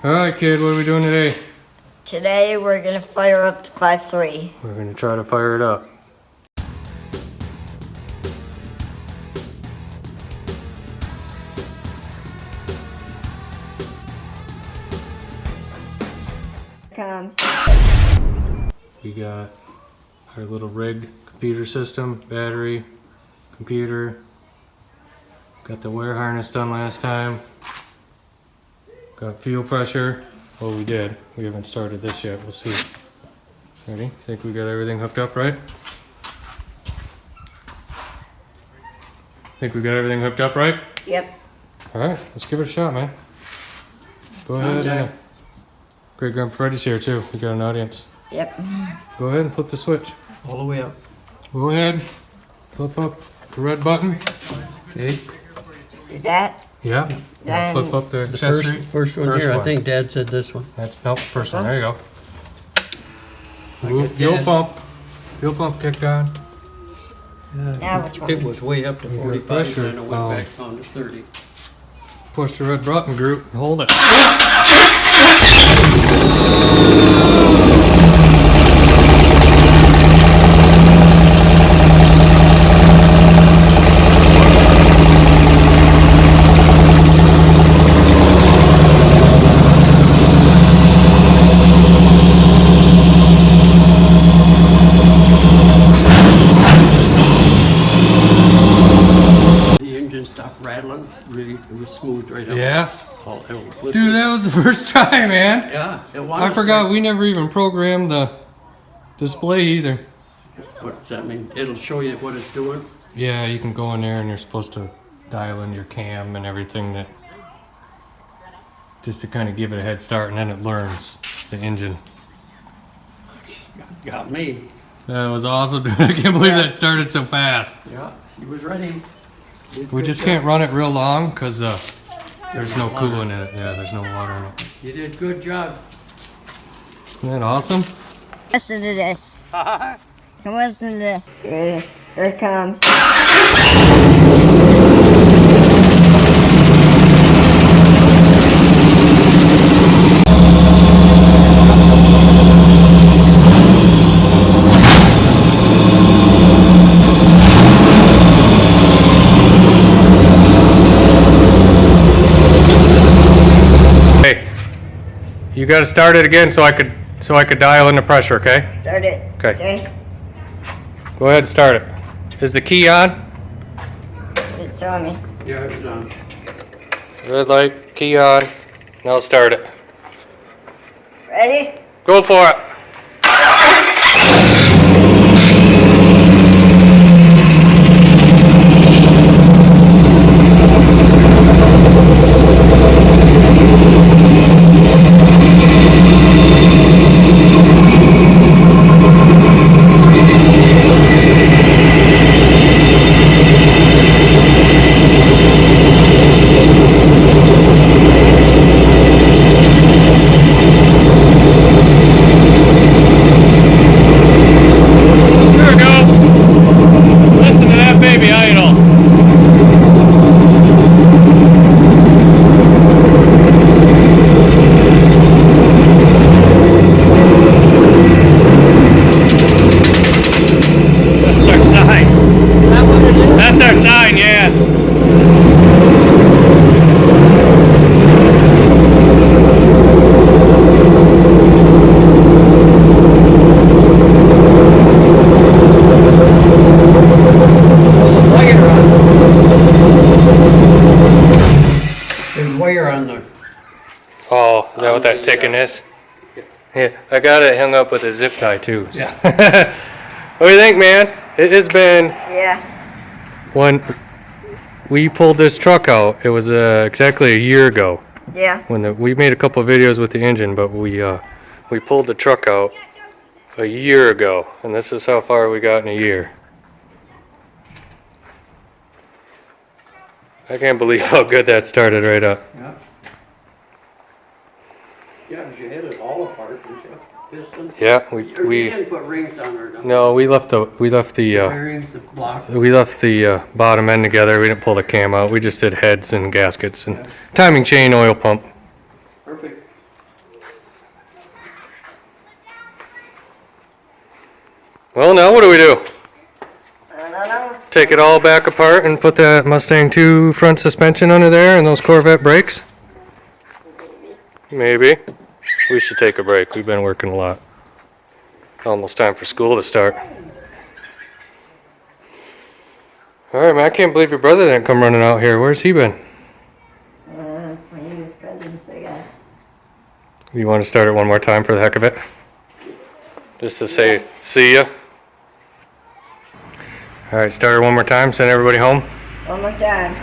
Alright kid, what are we doing today? Today we're gonna fire up the 5.3. We're gonna try to fire it up. Comes. We got our little rigged computer system, battery, computer. Got the wire harness done last time. Got fuel pressure. Well, we did. We haven't started this yet. We'll see. Ready? Think we got everything hooked up right? Think we got everything hooked up right? Yep. Alright, let's give it a shot, man. Go ahead. Great Grandpa Freddy's here too. We got an audience. Yep. Go ahead and flip the switch. All the way up. Go ahead. Flip up the red button. Okay. Did that? Yeah. Then Flip up the The accessory. first one here. I think Dad said this one. That's nope. First one. one? There you go. Ooh, get fuel Dad. pump. Fuel pump kicked on. now which one? It was way up to You got 45 pressure. and then it went back down to 30. Push the red button, Groot. And hold it. The engine stopped rattling. Really, it was smooth right up. Yeah. Oh, it was Dude, that was the first try, man. Yeah, it was. I forgot we never even programmed the display either. What does that mean? It'll show you what it's doing. Yeah, you can go in there and you're supposed to dial in your cam and everything that just to kind of give it a head start, and then it learns the engine. Got me. That was awesome, dude. I can't believe that started so fast. Yeah, she was ready. We just can't run it real long because there's no coolant in it. Yeah, there's no water in it. You did a good job. Isn't that awesome? Listen to this. Come listen to this. Here it comes. Hey, you got to start it again so I could dial in the pressure. Okay. Start it. Okay. Go ahead and start it. Is the key on? It's on me. Yeah, it was on. Red light, key on. Now start it. Ready? Go for it. There we go. Listen to that baby idle. That's our sign. That's our sign, yeah. There's wire on there. Oh, is that what that ticking is? Yeah, I got it hung up with a zip tie too. Yeah. What do you think, man? It has been Yeah. when we pulled this truck out. It was exactly a year ago Yeah. when we made a couple of videos with the engine, but we pulled the truck out a year ago, and this is how far we got in a year. I can't believe how good that started right up. Yeah. Yeah, 'cause you hit it all apart, didn't you? Piston. Yeah, Or you we didn't put rings on there. no, we left the Bearings, the block. bottom end together. We didn't pull the cam out. We just did heads and gaskets and timing chain, oil pump. Perfect. Well, now what do we do? I don't know. Take it all back apart and put that Mustang 2 front suspension under there and those Corvette brakes? Maybe. We should take a break. We've been working a lot. Almost time for school to start. Alright, man, I can't believe your brother didn't come running out here. Where's he been? Playing with cousins, I guess. You want to start it one more time for the heck of it? Just to say, see ya. Alright, start it one more time. Send everybody home. One more time.